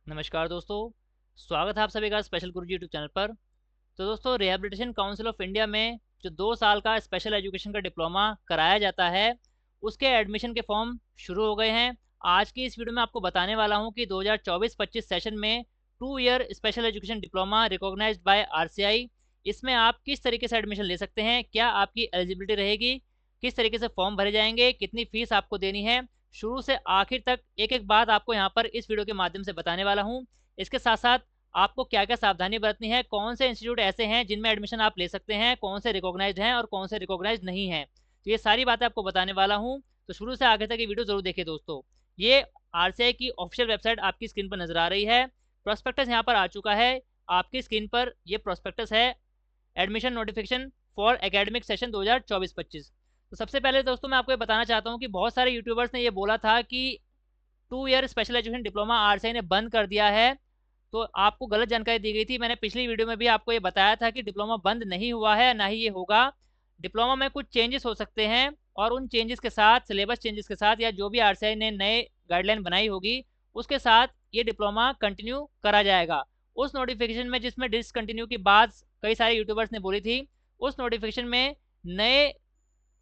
नमस्कार दोस्तों, स्वागत है आप सभी का स्पेशल गुरुजी यूट्यूब चैनल पर। तो दोस्तों, रिहैबिलिटेशन काउंसिल ऑफ इंडिया में जो 2 साल का स्पेशल एजुकेशन का डिप्लोमा कराया जाता है, उसके एडमिशन के फॉर्म शुरू हो गए हैं। आज की इस वीडियो में आपको बताने वाला हूं कि 2024-25 सेशन में 2 year special education diploma recognised by RCI, इसमें आप किस तरीके से एडमिशन ले सकते हैं, क्या आपकी एलिजिबिलिटी रहेगी, किस तरीके से फॉर्म भरे जाएंगे, कितनी फीस आपको देनी है। शुरू से आखिर तक एक-एक बात आपको यहाँ पर इस वीडियो के माध्यम से बताने वाला हूँ। इसके साथ-साथ आपको क्या-क्या सावधानी बरतनी है, कौन से इंस्टीट्यूट ऐसे हैं जिनमें एडमिशन आप ले सकते हैं, कौन से रिकॉग्नाइज्ड हैं और कौन से रिकॉग्नाइज्ड नहीं हैं। तो ये सारी बातें आपको बताने वाला हूँ, तो शुरू से आखिर तक ये वीडियो ज़रूर देखिए दोस्तों। ये आरसीआई की ऑफिशियल वेबसाइट आपकी स्क्रीन पर नज़र आ रही है। प्रोस्पेक्टस यहाँ पर आ चुका है। आपकी स्क्रीन पर ये प्रोस्पेक्टस है, admission notification for academic session 2024-25। तो सबसे पहले दोस्तों मैं आपको ये बताना चाहता हूँ कि बहुत सारे यूट्यूबर्स ने ये बोला था कि 2 year special education diploma RCI ने बंद कर दिया है, तो आपको गलत जानकारी दी गई थी। मैंने पिछली वीडियो में भी आपको ये बताया था कि डिप्लोमा बंद नहीं हुआ है, ना ही ये होगा। डिप्लोमा में कुछ चेंजेस हो सकते हैं और उन चेंजेस के साथ, सिलेबस चेंजेस के साथ या जो भी आरसीआई ने नए गाइडलाइन बनाई होगी, उसके साथ ये डिप्लोमा कंटिन्यू करा जाएगा। उस नोटिफिकेशन में जिसमें डिसकंटिन्यू की बात कई सारे यूट्यूबर्स ने बोली थी, उस नोटिफिकेशन में नए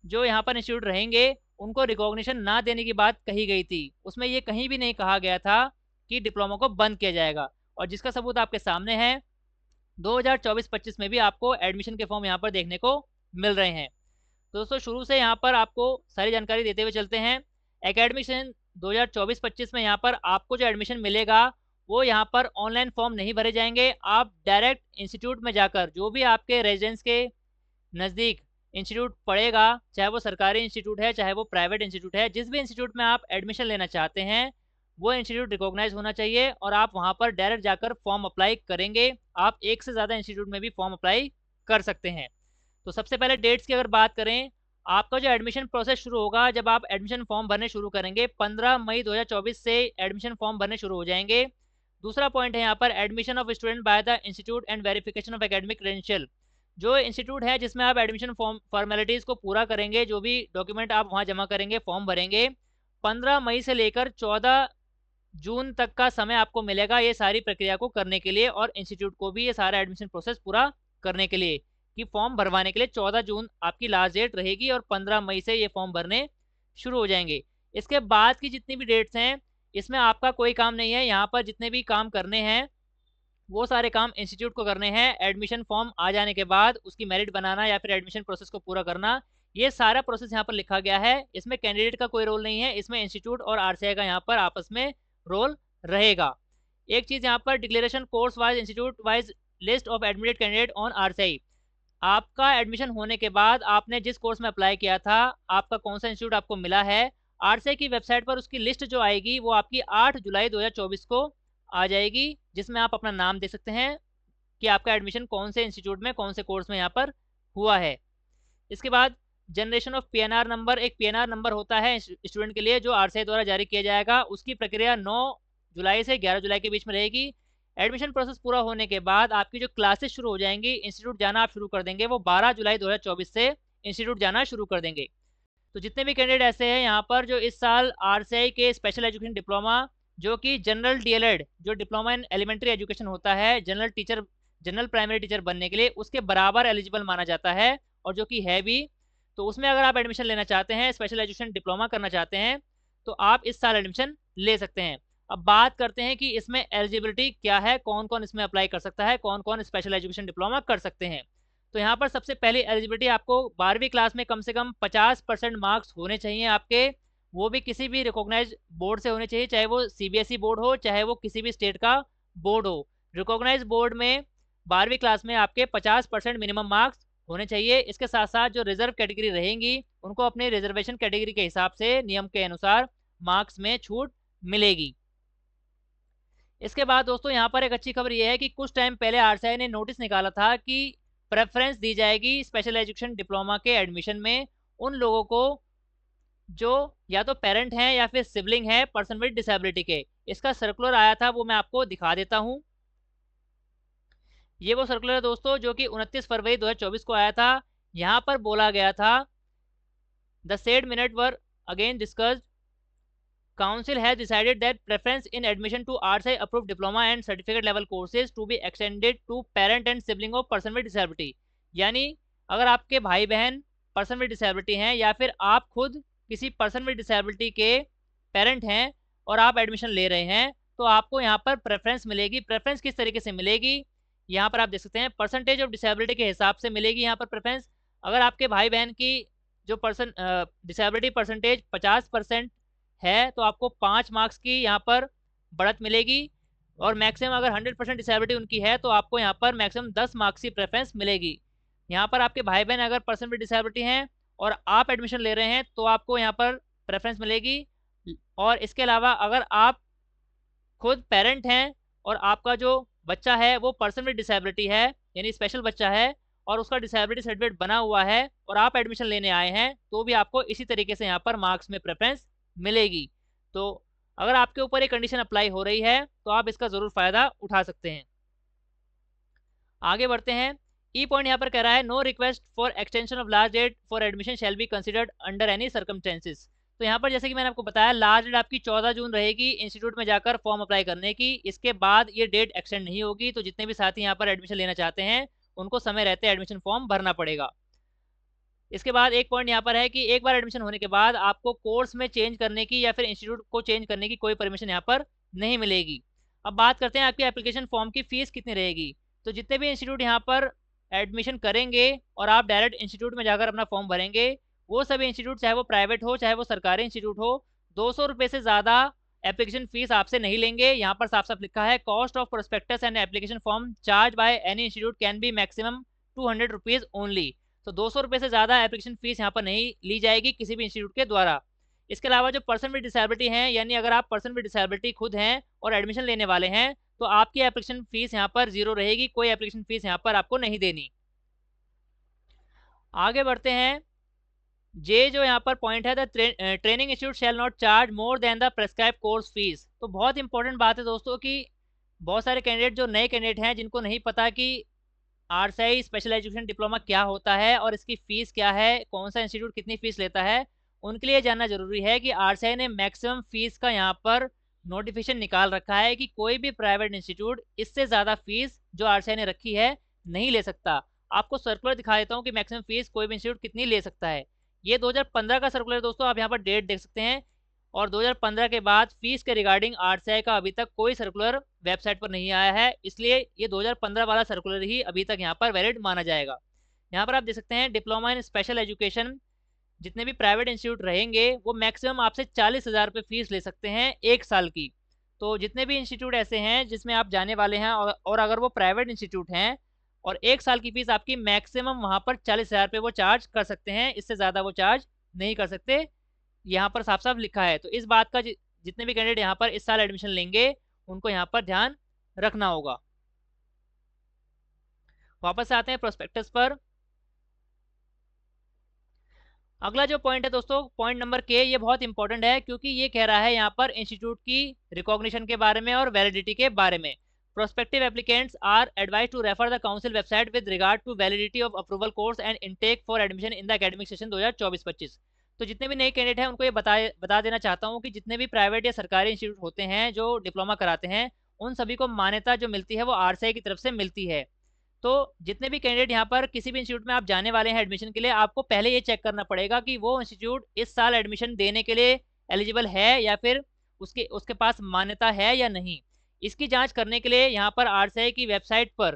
जो यहाँ पर इंस्टीट्यूट रहेंगे उनको रिकॉग्निशन ना देने की बात कही गई थी। उसमें ये कहीं भी नहीं कहा गया था कि डिप्लोमा को बंद किया जाएगा, और जिसका सबूत आपके सामने है। 2024-25 में भी आपको एडमिशन के फॉर्म यहाँ पर देखने को मिल रहे हैं। तो दोस्तों, शुरू से यहाँ पर आपको सारी जानकारी देते हुए चलते हैं। एकेडमिक सेशन 2024-25 में यहाँ पर आपको जो एडमिशन मिलेगा, वो यहाँ पर ऑनलाइन फॉर्म नहीं भरे जाएंगे। आप डायरेक्ट इंस्टीट्यूट में जाकर, जो भी आपके रेजिडेंस के नज़दीक इंस्टीट्यूट पड़ेगा, चाहे वो सरकारी इंस्टीट्यूट है, चाहे वो प्राइवेट इंस्टीट्यूट है, जिस भी इंस्टीट्यूट में आप एडमिशन लेना चाहते हैं, वो इंस्टीट्यूट रिकॉग्नाइज होना चाहिए और आप वहाँ पर डायरेक्ट जाकर फॉर्म अप्लाई करेंगे। आप एक से ज़्यादा इंस्टीट्यूट में भी फॉर्म अप्लाई कर सकते हैं। तो सबसे पहले डेट्स की अगर बात करें, आपका जो एडमिशन प्रोसेस शुरू होगा, जब आप एडमिशन फॉर्म भरने शुरू करेंगे 15 मई 2024 से एडमिशन फॉर्म भरने शुरू हो जाएंगे। दूसरा पॉइंट है यहाँ पर admission of student by the institute and verification of academic credential. जो इंस्टीट्यूट है जिसमें आप एडमिशन फॉर्म फॉर्मेलिटीज़ को पूरा करेंगे, जो भी डॉक्यूमेंट आप वहाँ जमा करेंगे, फॉर्म भरेंगे, 15 मई से लेकर 14 जून तक का समय आपको मिलेगा ये सारी प्रक्रिया को करने के लिए, और इंस्टीट्यूट को भी ये सारा एडमिशन प्रोसेस पूरा करने के लिए, कि फॉर्म भरवाने के लिए 14 जून आपकी लास्ट डेट रहेगी और 15 मई से ये फॉर्म भरने शुरू हो जाएंगे। इसके बाद की जितनी भी डेट्स हैं, इसमें आपका कोई काम नहीं है। यहाँ पर जितने भी काम करने हैं, वो सारे काम इंस्टीट्यूट को करने हैं। एडमिशन फॉर्म आ जाने के बाद उसकी मेरिट बनाना या फिर एडमिशन प्रोसेस को पूरा करना, ये सारा प्रोसेस यहाँ पर लिखा गया है। इसमें कैंडिडेट का कोई रोल नहीं है, इसमें इंस्टीट्यूट और आरसीआई का यहाँ पर आपस में रोल रहेगा। एक चीज़ यहाँ पर, declaration course wise institute wise list of admitted candidate on RCI. आपका एडमिशन होने के बाद आपने जिस कोर्स में अप्लाई किया था, आपका कौन सा इंस्टीट्यूट आपको मिला है, आरसीआई की वेबसाइट पर उसकी लिस्ट जो आएगी वो आपकी 8 जुलाई 2024 को आ जाएगी, जिसमें आप अपना नाम दे सकते हैं कि आपका एडमिशन कौन से इंस्टीट्यूट में, कौन से कोर्स में यहाँ पर हुआ है। इसके बाद जनरेशन ऑफ पीएनआर नंबर, एक पीएनआर नंबर होता है स्टूडेंट के लिए जो आरसीआई द्वारा जारी किया जाएगा। उसकी प्रक्रिया 9 जुलाई से 11 जुलाई के बीच में रहेगी। एडमिशन प्रोसेस पूरा होने के बाद आपकी जो क्लासेस शुरू हो जाएंगी, इंस्टीट्यूट जाना आप शुरू कर देंगे, वो 12 जुलाई 2024 से इंस्टीट्यूट जाना शुरू कर देंगे। तो जितने भी कैंडिडेट ऐसे हैं यहाँ पर जो इस साल आरसीआई के स्पेशल एजुकेशन डिप्लोमा, जो कि जनरल डीएलएड, जो डिप्लोमा इन एलिमेंट्री एजुकेशन होता है, general teacher, general primary teacher बनने के लिए उसके बराबर एलिजिबल माना जाता है, और जो कि है भी। तो उसमें अगर आप एडमिशन लेना चाहते हैं, स्पेशल एजुकेशन डिप्लोमा करना चाहते हैं, तो आप इस साल एडमिशन ले सकते हैं। अब बात करते हैं कि इसमें एलिजिबिलिटी क्या है, कौन कौन इसमें अप्लाई कर सकता है, कौन कौन स्पेशल एजुकेशन डिप्लोमा कर सकते हैं। तो यहाँ पर सबसे पहली एलिजिबिलिटी, आपको 12वीं क्लास में कम से कम 50% मार्क्स होने चाहिए आपके, वो भी किसी भी रिकॉग्नाइज बोर्ड से होने चाहिए, चाहे वो सीबीएसई बोर्ड हो, चाहे वो किसी भी स्टेट का बोर्ड हो। रिकॉग्नाइज बोर्ड में 12वीं क्लास में आपके 50% मिनिमम मार्क्स होने चाहिए। इसके साथ साथ जो रिजर्व कैटेगरी रहेंगी, उनको अपने रिजर्वेशन कैटेगरी के हिसाब से नियम के अनुसार मार्क्स में छूट मिलेगी। इसके बाद दोस्तों, यहाँ पर एक अच्छी खबर यह है कि कुछ टाइम पहले आरसीआई ने नोटिस निकाला था कि प्रेफरेंस दी जाएगी स्पेशल एजुकेशन डिप्लोमा के एडमिशन में उन लोगों को जो या तो पेरेंट हैं या फिर सिबलिंग है पर्सन विद डिसेबिलिटी के। इसका सर्कुलर आया था, वो मैं आपको दिखा देता हूँ। ये वो सर्कुलर है दोस्तों जो कि 29 फरवरी 2024 को आया था। यहाँ पर बोला गया था, the said minute were again discussed Council has decided that preference in admission to RSI approved diploma and certificate level courses to be extended to parent and sibling of person with disability। यानी अगर आपके भाई बहन person with disability हैं या फिर आप खुद किसी पर्सन विद डिसेबिलिटी के पेरेंट हैं और आप एडमिशन ले रहे हैं, तो आपको यहाँ पर प्रेफरेंस मिलेगी। प्रेफरेंस किस तरीके से मिलेगी, यहाँ पर आप देख सकते हैं परसेंटेज ऑफ डिसेबिलिटी के हिसाब से मिलेगी यहाँ पर प्रेफरेंस। अगर आपके भाई बहन की जो डिसेबिलिटी परसेंटेज 50% है, तो आपको 5 मार्क्स की यहाँ पर बढ़त मिलेगी, और मैक्सिमम अगर 100% डिसेबिलिटी उनकी है तो आपको यहाँ पर मैक्सिमम 10 मार्क्स की प्रेफरेंस मिलेगी। यहाँ पर आपके भाई बहन अगर पर्सन विद डिसेबिलिटी हैं और आप एडमिशन ले रहे हैं तो आपको यहाँ पर प्रेफरेंस मिलेगी। और इसके अलावा अगर आप खुद पेरेंट हैं और आपका जो बच्चा है वो पर्सन विद डिसेबिलिटी है, यानी स्पेशल बच्चा है, और उसका डिसेबिलिटी सर्टिफिकेट बना हुआ है और आप एडमिशन लेने आए हैं, तो भी आपको इसी तरीके से यहाँ पर मार्क्स में प्रेफरेंस मिलेगी। तो अगर आपके ऊपर एक कंडीशन अप्लाई हो रही है तो आप इसका ज़रूर फ़ायदा उठा सकते हैं। आगे बढ़ते हैं। ई पॉइंट यहाँ पर कह रहा है no request for extension of last date for admission shall be considered under any circumstances. तो यहाँ पर जैसे कि मैंने आपको बताया, लास्ट डेट आपकी 14 जून रहेगी इंस्टीट्यूट में जाकर फॉर्म अप्लाई करने की। इसके बाद ये डेट एक्सटेंड नहीं होगी, तो जितने भी साथी यहाँ पर एडमिशन लेना चाहते हैं उनको समय रहते एडमिशन फॉर्म भरना पड़ेगा। इसके बाद एक पॉइंट यहाँ पर है कि एक बार एडमिशन होने के बाद आपको कोर्स में चेंज करने की या फिर इंस्टीट्यूट को चेंज करने की कोई परमिशन यहाँ पर नहीं मिलेगी। अब बात करते हैं आपकी एप्लीकेशन फॉर्म की फ़ीस कितनी रहेगी। तो जितने भी इंस्टीट्यूट यहाँ पर एडमिशन करेंगे और आप डायरेक्ट इंस्टीट्यूट में जाकर अपना फॉर्म भरेंगे, वो सभी इंस्टीट्यूट चाहे वो प्राइवेट हो चाहे वो सरकारी इंस्टीट्यूट हो, 200 रुपये से ज़्यादा एप्लीकेशन फ़ीस आपसे नहीं लेंगे। यहाँ पर साफ साफ लिखा है cost of prospectus and application form charge by any institute can be maximum 200 rupees only. तो 200 रुपये से ज़्यादा एप्लीकेशन फ़ीस यहाँ पर नहीं ली जाएगी किसी भी इंस्टीट्यूट के द्वारा। इसके अलावा जो पर्सन विद डिसेबिलिटी हैं, यानी अगर आप पर्सन विद डिसेबिलिटी खुद हैं और एडमिशन लेने वाले हैं, तो आपकी एप्लीकेशन फ़ीस यहाँ पर 0 रहेगी, कोई एप्लीकेशन फ़ीस यहाँ पर आपको नहीं देनी। आगे बढ़ते हैं। जे जो यहाँ पर पॉइंट है, the training institute shall not charge more than the prescribe course fees. तो बहुत इंपॉर्टेंट बात है दोस्तों कि बहुत सारे कैंडिडेट जो नए कैंडिडेट हैं जिनको नहीं पता कि आरसीआई स्पेशल एजुकेशन डिप्लोमा क्या होता है और इसकी फ़ीस क्या है, कौन सा इंस्टीट्यूट कितनी फ़ीस लेता है, उनके लिए जानना ज़रूरी है कि आरसीआई ने मैक्सिमम फ़ीस का यहाँ पर नोटिफिकेशन निकाल रखा है कि कोई भी प्राइवेट इंस्टीट्यूट इससे ज़्यादा फ़ीस जो आरसीआई ने रखी है नहीं ले सकता। आपको सर्कुलर दिखा देता हूँ कि मैक्सिमम फ़ीस कोई भी इंस्टीट्यूट कितनी ले सकता है। ये 2015 का सर्कुलर दोस्तों, आप यहाँ पर डेट देख सकते हैं, और 2015 के बाद फीस के रिगार्डिंग आरसीआई का अभी तक कोई सर्कुलर वेबसाइट पर नहीं आया है, इसलिए ये 2015 वाला सर्कुलर ही अभी तक यहाँ पर वैलिड माना जाएगा। यहाँ पर आप देख सकते हैं डिप्लोमा इन स्पेशल एजुकेशन जितने भी प्राइवेट इंस्टीट्यूट रहेंगे वो मैक्सिमम आपसे 40,000 रुपये फीस ले सकते हैं 1 साल की। तो जितने भी इंस्टीट्यूट ऐसे हैं जिसमें आप जाने वाले हैं और अगर वो प्राइवेट इंस्टीट्यूट हैं और 1 साल की फ़ीस आपकी मैक्सिमम वहाँ पर 40,000 रुपये वो चार्ज कर सकते हैं, इससे ज़्यादा वो चार्ज नहीं कर सकते, यहाँ पर साफ साफ लिखा है। तो इस बात का जितने भी कैंडिडेट यहाँ पर इस साल एडमिशन लेंगे उनको यहाँ पर ध्यान रखना होगा। वापस आते हैं प्रोस्पेक्टस पर। अगला जो पॉइंट है दोस्तों, पॉइंट नंबर के, ये बहुत इंपॉर्टेंट है क्योंकि ये कह रहा है यहाँ पर इंस्टीट्यूट की रिकॉग्निशन के बारे में और वैलिडिटी के बारे में। Prospective applicants are advise to refer the council website with regard to validity of approval course and intake for admission in the academic session 2024-25। तो जितने भी नए कैंडिडेट हैं उनको ये बता देना चाहता हूँ कि जितने भी प्राइवेट या सरकारी इंस्टीट्यूट होते हैं जो डिप्लोमा कराते हैं, उन सभी को मान्यता जो मिलती है वो आरसीआई की तरफ से मिलती है। तो जितने भी कैंडिडेट यहाँ पर किसी भी इंस्टीट्यूट में आप जाने वाले हैं एडमिशन के लिए, आपको पहले ये चेक करना पड़ेगा कि वो इंस्टीट्यूट इस साल एडमिशन देने के लिए एलिजिबल है या फिर उसके पास मान्यता है या नहीं। इसकी जांच करने के लिए यहाँ पर आरसीआई की वेबसाइट पर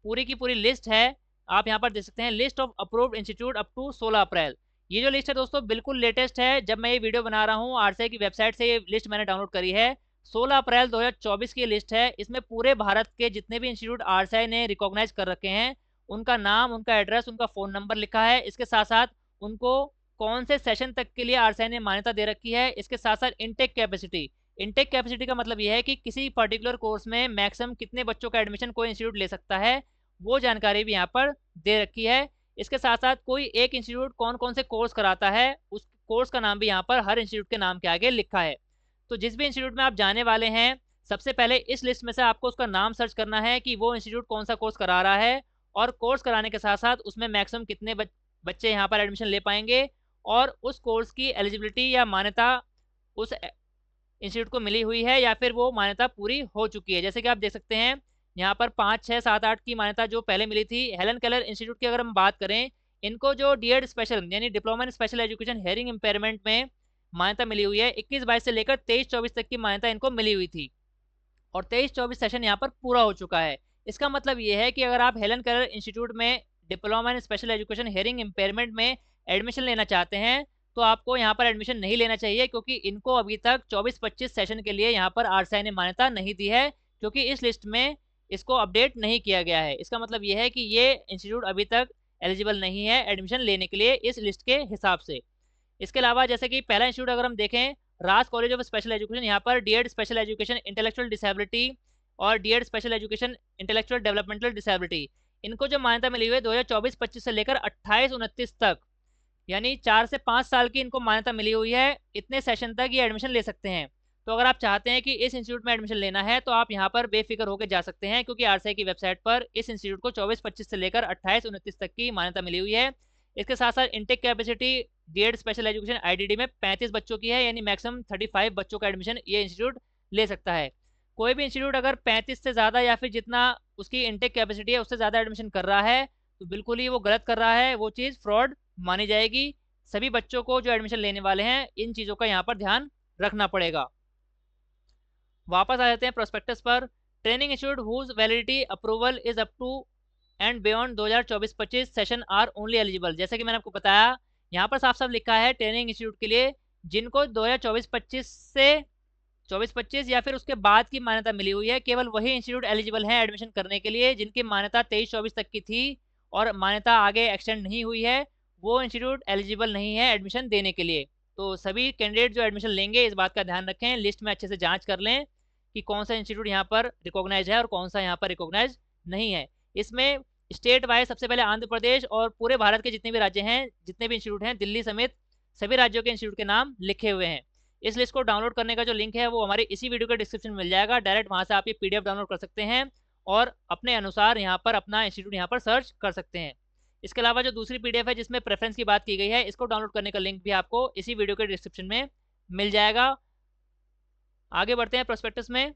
पूरी की पूरी लिस्ट है, आप यहाँ पर देख सकते हैं, list of approved institute up to 16 April. ये जो लिस्ट है दोस्तों बिल्कुल लेटेस्ट है, जब मैं ये वीडियो बना रहा हूँ आरसीआई की वेबसाइट से ये लिस्ट मैंने डाउनलोड करी है। 16 अप्रैल 2024 की लिस्ट है। इसमें पूरे भारत के जितने भी इंस्टीट्यूट आरसीआई ने रिकॉग्नाइज कर रखे हैं उनका नाम, उनका एड्रेस, उनका फ़ोन नंबर लिखा है। इसके साथ साथ उनको कौन से सेशन तक के लिए आरसीआई ने मान्यता दे रखी है, इसके साथ साथ इनटेक कैपेसिटी। इनटेक कैपेसिटी का मतलब यह है कि किसी पर्टिकुलर कोर्स में मैक्सिमम कितने बच्चों का एडमिशन कोई इंस्टीट्यूट ले सकता है, वो जानकारी भी यहाँ पर दे रखी है। इसके साथ साथ कोई एक इंस्टीट्यूट कौन कौन से कोर्स कराता है उस कोर्स का नाम भी यहाँ पर हर इंस्टीट्यूट के नाम के आगे लिखा है। तो जिस भी इंस्टीट्यूट में आप जाने वाले हैं, सबसे पहले इस लिस्ट में से आपको उसका नाम सर्च करना है कि वो इंस्टीट्यूट कौन सा कोर्स करा रहा है, और कोर्स कराने के साथ साथ उसमें मैक्सिमम कितने बच्चे यहाँ पर एडमिशन ले पाएंगे, और उस कोर्स की एलिजिबिलिटी या मान्यता उस इंस्टीट्यूट को मिली हुई है या फिर वो मान्यता पूरी हो चुकी है। जैसे कि आप देख सकते हैं यहाँ पर 5, 6, 7, 8 की मान्यता जो पहले मिली थी। हेलन केलर इंस्टीट्यूट की अगर हम बात करें, इनको जो डीएड स्पेशल यानी diploma in special education hearing impairment में मान्यता मिली हुई है, 21-22 से लेकर 23-24 तक की मान्यता इनको मिली हुई थी और 23-24 सेशन यहाँ पर पूरा हो चुका है। इसका मतलब ये है कि अगर आप हेलन केलर इंस्टीट्यूट में diploma in special education hearing impairment में एडमिशन लेना चाहते हैं तो आपको यहाँ पर एडमिशन नहीं लेना चाहिए, क्योंकि इनको अभी तक 24-25 सेशन के लिए यहाँ पर आरसीआई ने मान्यता नहीं दी है, क्योंकि इस लिस्ट में इसको अपडेट नहीं किया गया है। इसका मतलब ये है कि ये इंस्टीट्यूट अभी तक एलिजिबल नहीं है एडमिशन लेने के लिए इस लिस्ट के हिसाब से। इसके अलावा जैसे कि पहला इंस्टीट्यूट अगर हम देखें, Raj college of special education, यहाँ पर DEd special education intellectual disability और DEd special education intellectual developmental disability, इनको जो मान्यता मिली हुई है 2024-25 से लेकर 28-29 तक, यानी 4 से 5 साल की इनको मान्यता मिली हुई है। इतने सेशन तक ये एडमिशन ले सकते हैं। तो अगर आप चाहते हैं कि इस इंस्टीट्यूट में एडमिशन लेना है तो आप यहाँ पर बेफिक्र होकर जा सकते हैं, क्योंकि आरसीआई की वेबसाइट पर इस इंस्टीट्यूट को 24-25 से लेकर 28-29 तक की मान्यता मिली हुई है। इसके साथ साथ intake capacity DEd special education IDD में 35 बच्चों की है, यानी मैक्सिमम 35 बच्चों का एडमिशन ये इंस्टीट्यूट ले सकता है। कोई भी इंस्टीट्यूट अगर 35 से ज़्यादा या फिर जितना उसकी इंटेक कैपेसिटी है उससे ज़्यादा एडमिशन कर रहा है तो बिल्कुल ही वो गलत कर रहा है, वो चीज़ फ्रॉड मानी जाएगी। सभी बच्चों को जो एडमिशन लेने वाले हैं इन चीज़ों का यहाँ पर ध्यान रखना पड़ेगा। वापस आ जाते हैं प्रोस्पेक्टस पर। Training institute whose validity approval is up to and beyond 2024-25 session are only eligible. जैसे कि मैंने आपको बताया, यहाँ पर साफ साफ लिखा है ट्रेनिंग इंस्टीट्यूट के लिए जिनको 2024-25 से 24-25 या फिर उसके बाद की मान्यता मिली हुई है, केवल वही इंस्टीट्यूट एलिजिबल है एडमिशन करने के लिए। जिनकी मान्यता 23-24 तक की थी और मान्यता आगे एक्सटेंड नहीं हुई है, वो इंस्टीट्यूट एलिजिबल नहीं है एडमिशन देने के लिए। तो सभी कैंडिडेट जो एडमिशन लेंगे इस बात का ध्यान रखें, लिस्ट में अच्छे से जांच कर लें कि कौन सा इंस्टीट्यूट यहाँ पर रिकॉग्नाइज है और कौन सा यहाँ पर रिकॉग्नाइज नहीं है। इसमें स्टेट वाइज सबसे पहले आंध्र प्रदेश और पूरे भारत के जितने भी राज्य हैं, जितने भी इंस्टीट्यूट हैं, दिल्ली समेत सभी राज्यों के इंस्टीट्यूट के नाम लिखे हुए हैं। इस लिस्ट को डाउनलोड करने का जो लिंक है वो हमारे इसी वीडियो के डिस्क्रिप्शन में मिल जाएगा। डायरेक्ट वहाँ से आप ये पीडीएफ डाउनलोड कर सकते हैं और अपने अनुसार यहाँ पर अपना इंस्टीट्यूट यहाँ पर सर्च कर सकते हैं। इसके अलावा जो दूसरी पीडीएफ है जिसमें प्रेफरेंस की बात की गई है, इसको डाउनलोड करने का लिंक भी आपको इसी वीडियो के डिस्क्रिप्शन में मिल जाएगा। आगे बढ़ते हैं प्रोस्पेक्टस में।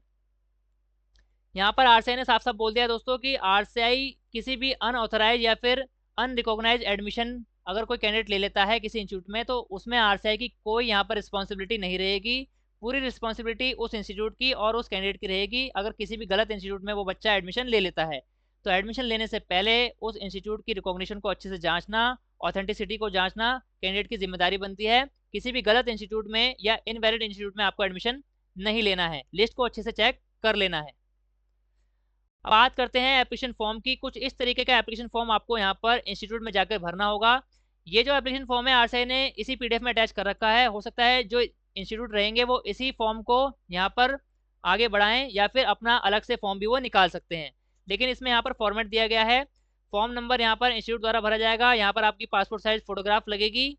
यहाँ पर आरसीआई ने साफ साफ बोल दिया दोस्तों कि आरसीआई किसी भी अनऑथराइज या फिर अनरिकॉग्नाइज एडमिशन अगर कोई कैंडिडेट ले लेता है किसी इंस्टीट्यूट में तो उसमें आरसीआई की कोई यहाँ पर रिस्पॉन्सिबिलिटी नहीं रहेगी। पूरी रिस्पॉन्सिबिलिटी उस इंस्टीट्यूट की और उस कैंडिडेट की रहेगी अगर किसी भी गलत इंस्टीट्यूट में वो बच्चा एडमिशन ले लेता है। तो एडमिशन लेने से पहले उस इंस्टीट्यूट की रिकॉग्निशन को अच्छे से जांचना, ऑथेंटिसिटी को जांचना कैंडिडेट की जिम्मेदारी बनती है। किसी भी गलत इंस्टीट्यूट में या इनवैलिड इंस्टीट्यूट में आपको एडमिशन नहीं लेना है, लिस्ट को अच्छे से चेक कर लेना है। अब बात करते हैं एप्लीकेशन फॉर्म की। कुछ इस तरीके का एप्लीकेशन फॉर्म आपको यहाँ पर इंस्टीट्यूट में जाकर भरना होगा। ये जो एप्लीकेशन फॉर्म है आरसीआई ने इसी पीडीएफ में अटैच कर रखा है। हो सकता है जो इंस्टीट्यूट रहेंगे वो इसी फॉर्म को यहाँ पर आगे बढ़ाएं या फिर अपना अलग से फॉर्म भी वो निकाल सकते हैं, लेकिन इसमें यहाँ पर फॉर्मेट दिया गया है। फॉर्म नंबर यहाँ पर इंस्टीट्यूट द्वारा भरा जाएगा। यहाँ पर आपकी पासपोर्ट साइज फोटोग्राफ लगेगी।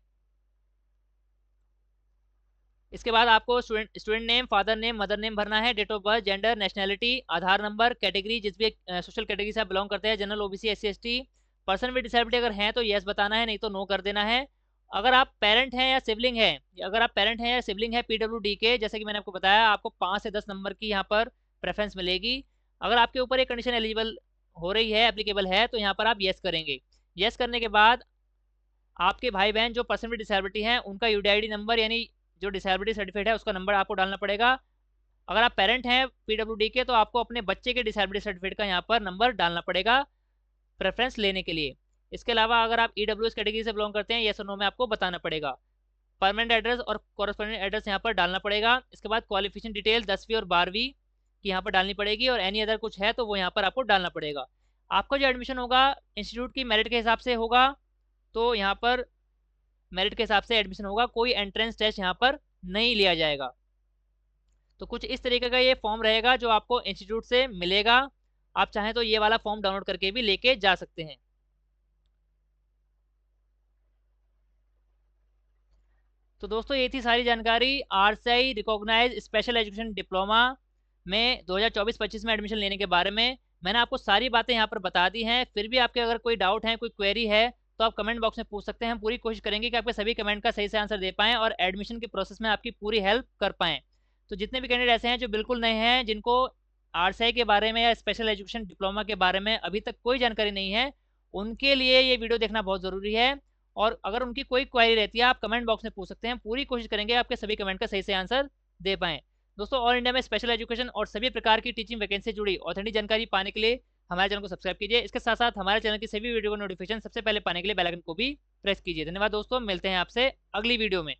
इसके बाद आपको student name, father name, mother name भरना है, date of birth, gender, nationality, Aadhaar number, category जिस भी सोशल कैटेगरी से आप बिलोंग करते हैं, general, OBC, SC, ST, person with disability अगर हैं तो येस बताना है, नहीं तो नो कर देना है। अगर आप पेरेंट हैं या सिबलिंग है, अगर आप पेरेंट हैं या सिबलिंग है पीडब्ल्यूडी के, जैसे कि मैंने आपको बताया आपको 5 से 10 नंबर की यहाँ पर प्रेफरेंस मिलेगी। अगर आपके ऊपर एक कंडीशन एलिजिबल हो रही है, एप्लीकेबल है, तो यहाँ पर आप येस करेंगे। येस करने के बाद आपके भाई बहन जो पर्सन विद डिसेबिलिटी हैं उनका यूडीआईडी नंबर यानी जो डिसेबिलिटी सर्टिफिकेट है उसका नंबर आपको डालना पड़ेगा। अगर आप पेरेंट हैं पीडब्ल्यूडी के तो आपको अपने बच्चे के डिसेबिलिटी सर्टिफिकेट का यहाँ पर नंबर डालना पड़ेगा प्रेफरेंस लेने के लिए। इसके अलावा अगर आप ईडब्ल्यूएस कैटेगरी से बिलोंग करते हैं येस और नो में आपको बताना पड़ेगा। परमानेंट एड्रेस और कॉरेस्पॉन्डेंट एड्रेस यहाँ पर डालना पड़ेगा। इसके बाद क्वालिफिकेशन डिटेल 10वीं और 12वीं की यहाँ पर डालनी पड़ेगी और एनी अदर कुछ है तो वो यहाँ पर आपको डालना पड़ेगा। आपका जो एडमिशन होगा इंस्टीट्यूट की मेरिट के हिसाब से होगा, तो यहाँ पर मेरिट के हिसाब से एडमिशन होगा, कोई एंट्रेंस टेस्ट यहाँ पर नहीं लिया जाएगा। तो कुछ इस तरीके का ये फॉर्म रहेगा जो आपको इंस्टीट्यूट से मिलेगा। आप चाहें तो ये वाला फॉर्म डाउनलोड करके भी लेके जा सकते हैं। तो दोस्तों ये थी सारी जानकारी RCI recognise special education diploma में 2024-25 में एडमिशन लेने के बारे में। मैंने आपको सारी बातें यहाँ पर बता दी हैं। फिर भी आपके अगर कोई डाउट है, कोई क्वेरी है तो आप कमेंट बॉक्स में पूछ सकते हैं। हम पूरी कोशिश करेंगे कि आपके सभी कमेंट का सही से आंसर दे पाएँ और एडमिशन के प्रोसेस में आपकी पूरी हेल्प कर पाएँ। तो जितने भी कैंडिडेट ऐसे हैं जो बिल्कुल नए हैं, जिनको आरसीआई के बारे में या स्पेशल एजुकेशन डिप्लोमा के बारे में अभी तक कोई जानकारी नहीं है, उनके लिए ये वीडियो देखना बहुत ज़रूरी है। और अगर उनकी कोई क्वेरी रहती है, आप कमेंट बॉक्स में पूछ सकते हैं, पूरी कोशिश करेंगे आपके सभी कमेंट का सही से आंसर दे पाएँ। दोस्तों, ऑल इंडिया में स्पेशल एजुकेशन और सभी प्रकार की टीचिंग वैकेंसी से जुड़ी ऑथेंटिक जानकारी पाने के लिए हमारे चैनल को सब्सक्राइब कीजिए। इसके साथ-साथ हमारे चैनल की सभी वीडियो का नोटिफिकेशन सबसे पहले पाने के लिए बेल आइकन को भी प्रेस कीजिए। धन्यवाद दोस्तों, मिलते हैं आपसे अगली वीडियो में।